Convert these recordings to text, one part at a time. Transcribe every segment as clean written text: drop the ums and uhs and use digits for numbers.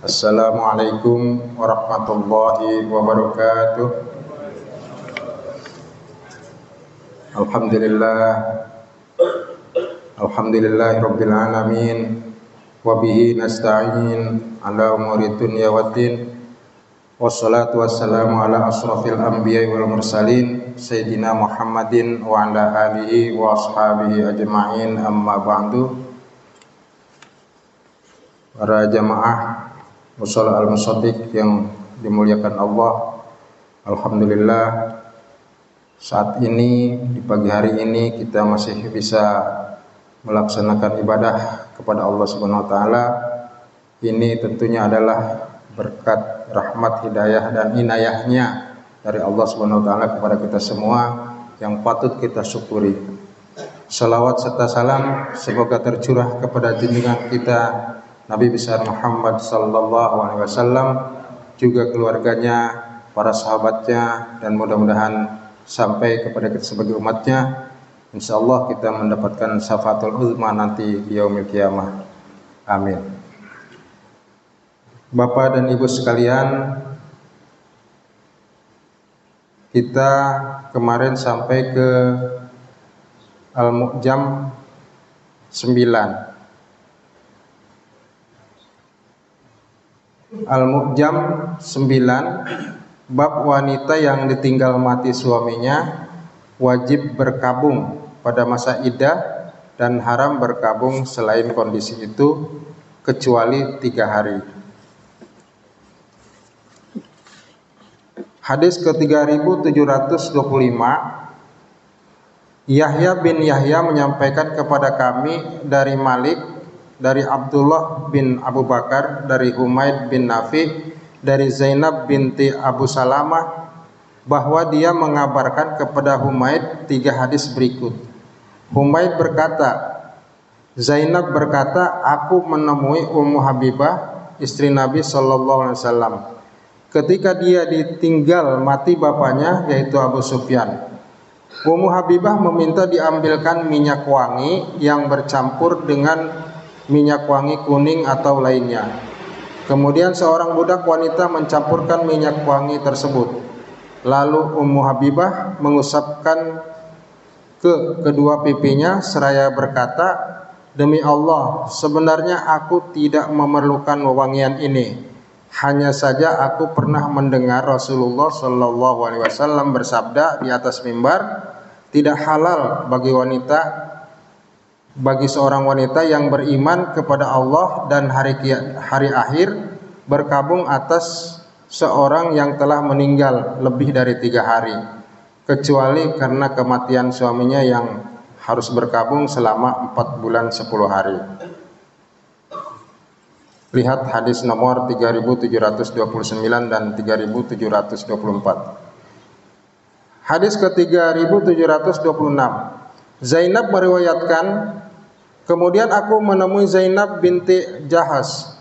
Assalamualaikum warahmatullahi wabarakatuh. Alhamdulillahi rabbil alamin. Wa bihi nasta'in ala umuri dunya waddin. Wassalatu wassalamu ala asrafil anbiya'i wal mursalin Sayyidina Muhammadin wa ala alihi wa ashabihi ajma'in, amma ba'du. Para jamaah mushola al-musaddiq yang dimuliakan Allah, alhamdulillah saat ini di pagi hari ini kita masih bisa melaksanakan ibadah kepada Allah Subhanahu wa taala. Ini tentunya adalah berkat rahmat, hidayah dan inayahnya dari Allah Subhanahu wa taala kepada kita semua yang patut kita syukuri. Salawat serta salam semoga tercurah kepada junjungan kita Nabi besar Muhammad sallallahu alaihi wasallam, juga keluarganya, para sahabatnya, dan mudah-mudahan sampai kepada kita sebagai umatnya. Insyaallah kita mendapatkan syafaatul uzma nanti di yaumil qiyamah. Amin. Bapak dan Ibu sekalian, kita kemarin sampai ke Al-Mu'jam 9. Al-Mu'jam 9, bab wanita yang ditinggal mati suaminya wajib berkabung pada masa iddah dan haram berkabung selain kondisi itu kecuali 3 hari. Hadis ke-3725, Yahya bin Yahya menyampaikan kepada kami dari Malik, dari Abdullah bin Abu Bakar, dari Humaid bin Nafi, dari Zainab binti Abu Salamah, bahwa dia mengabarkan kepada Humaid 3 hadis berikut. Humaid berkata, Zainab berkata, aku menemui Ummu Habibah, istri Nabi sallallahu alaihi wasallam, ketika dia ditinggal mati bapaknya, yaitu Abu Sufyan. Ummu Habibah meminta diambilkan minyak wangi yang bercampur dengan minyak wangi kuning atau lainnya. Kemudian seorang budak wanita mencampurkan minyak wangi tersebut. Lalu Ummu Habibah mengusapkan ke kedua pipinya seraya berkata, demi Allah, sebenarnya aku tidak memerlukan wewangian ini. Hanya saja aku pernah mendengar Rasulullah Shallallahu Alaihi Wasallam bersabda di atas mimbar, tidak halal bagi seorang wanita yang beriman kepada Allah dan hari akhir berkabung atas seorang yang telah meninggal lebih dari 3 hari, kecuali karena kematian suaminya yang harus berkabung selama 4 bulan 10 hari. Lihat hadis nomor 3729 dan 3724. Hadis ke-3726, Zainab meriwayatkan, kemudian aku menemui Zainab binti Jahas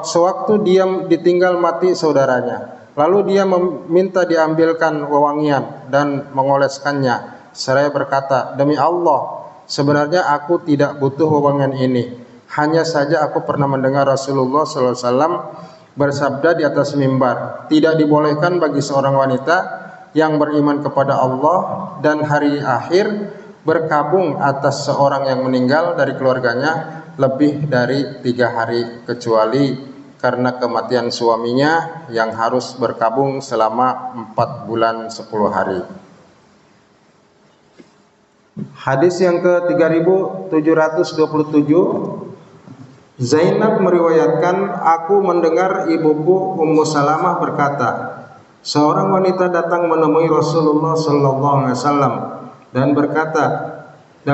sewaktu dia ditinggal mati saudaranya. Lalu dia meminta diambilkan wewangian dan mengoleskannya seraya berkata, demi Allah, sebenarnya aku tidak butuh wewangian ini. Hanya saja aku pernah mendengar Rasulullah SAW bersabda di atas mimbar, tidak dibolehkan bagi seorang wanita yang beriman kepada Allah dan hari akhir berkabung atas seorang yang meninggal dari keluarganya lebih dari 3 hari, kecuali karena kematian suaminya yang harus berkabung selama 4 bulan 10 hari. Hadis yang ke-3727, Zainab meriwayatkan, aku mendengar ibuku Ummu Salamah berkata, seorang wanita datang menemui Rasulullah sallallahu alaihi wasallam dan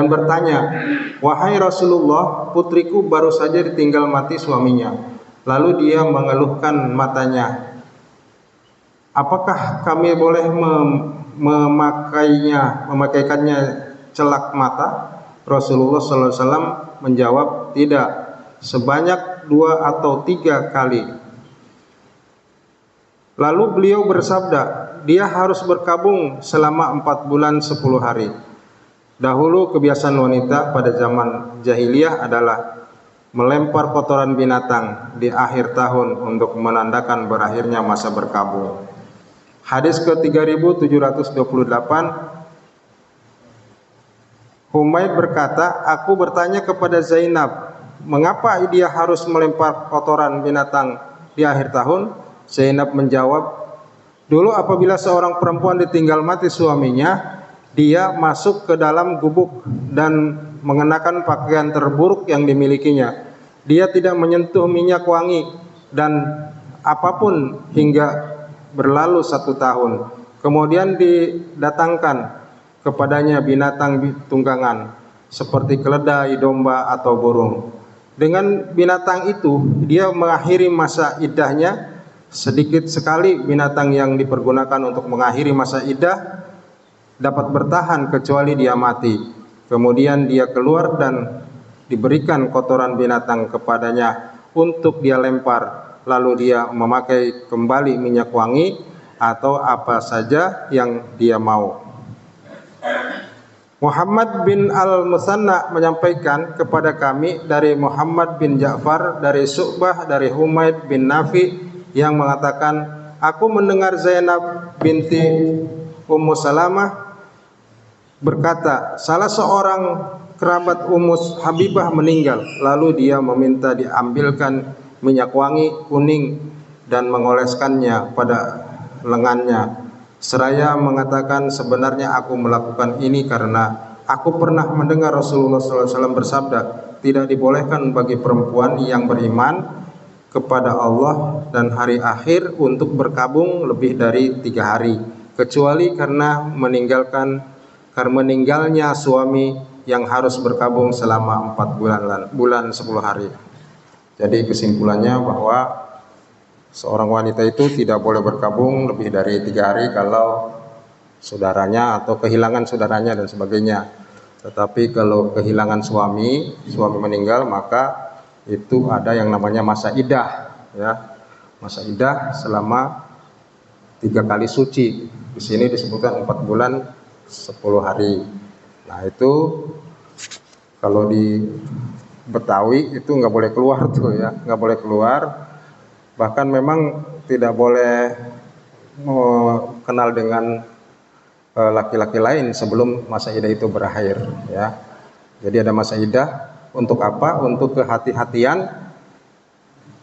bertanya, wahai Rasulullah, putriku baru saja ditinggal mati suaminya. Lalu dia mengeluhkan matanya. Apakah kami boleh memakaikannya celak mata? Rasulullah sallallahu alaihi wasallam menjawab, tidak, sebanyak 2 atau 3 kali. Lalu beliau bersabda, dia harus berkabung selama 4 bulan 10 hari. Dahulu kebiasaan wanita pada zaman jahiliyah adalah melempar kotoran binatang di akhir tahun untuk menandakan berakhirnya masa berkabung. Hadis ke-3728, Humaid berkata, aku bertanya kepada Zainab, mengapa dia harus melempar kotoran binatang di akhir tahun? Zainab menjawab, dulu apabila seorang perempuan ditinggal mati suaminya, dia masuk ke dalam gubuk dan mengenakan pakaian terburuk yang dimilikinya. Dia tidak menyentuh minyak wangi dan apapun hingga berlalu 1 tahun. Kemudian didatangkan kepadanya binatang tunggangan seperti keledai, domba atau burung. Dengan binatang itu dia mengakhiri masa iddahnya. Sedikit sekali binatang yang dipergunakan untuk mengakhiri masa iddah dapat bertahan kecuali dia mati. Kemudian dia keluar dan diberikan kotoran binatang kepadanya untuk dia lempar, lalu dia memakai kembali minyak wangi atau apa saja yang dia mau. Muhammad bin Al-Musanna menyampaikan kepada kami dari Muhammad bin Ja'far, dari Syu'bah, dari Humaid bin Nafi yang mengatakan, aku mendengar Zainab binti Ummu Salamah berkata, salah seorang kerabat Ummu Habibah meninggal, lalu dia meminta diambilkan minyak wangi kuning dan mengoleskannya pada lengannya. Seraya mengatakan, sebenarnya aku melakukan ini karena aku pernah mendengar Rasulullah SAW bersabda, tidak dibolehkan bagi perempuan yang beriman kepada Allah dan hari akhir untuk berkabung lebih dari 3 hari, kecuali karena meninggalnya suami yang harus berkabung selama 4 bulan 10 hari. Jadi kesimpulannya bahwa seorang wanita itu tidak boleh berkabung lebih dari 3 hari kalau saudaranya atau kehilangan saudaranya dan sebagainya. Tetapi kalau kehilangan suami meninggal, maka itu ada yang namanya masa iddah, ya. Masa iddah selama 3 kali suci. Di sini disebutkan 4 bulan 10 hari. Nah itu kalau di Betawi itu nggak boleh keluar tuh, ya, nggak boleh keluar. Bahkan memang tidak boleh kenal dengan laki-laki lain sebelum masa iddah itu berakhir, ya. Jadi ada masa iddah untuk apa? Untuk kehati-hatian,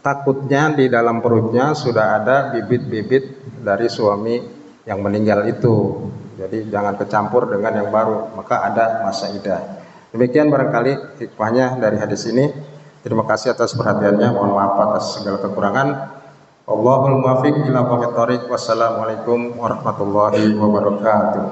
takutnya di dalam perutnya sudah ada bibit-bibit dari suami yang meninggal itu. Jadi jangan kecampur dengan yang baru, maka ada masa iddah. Demikian barangkali hikmahnya dari hadis ini. Terima kasih atas perhatiannya. Mohon maaf atas segala kekurangan. Allahul muwaffiq ila aqwamit thoriq. Wassalamualaikum warahmatullahi wabarakatuh.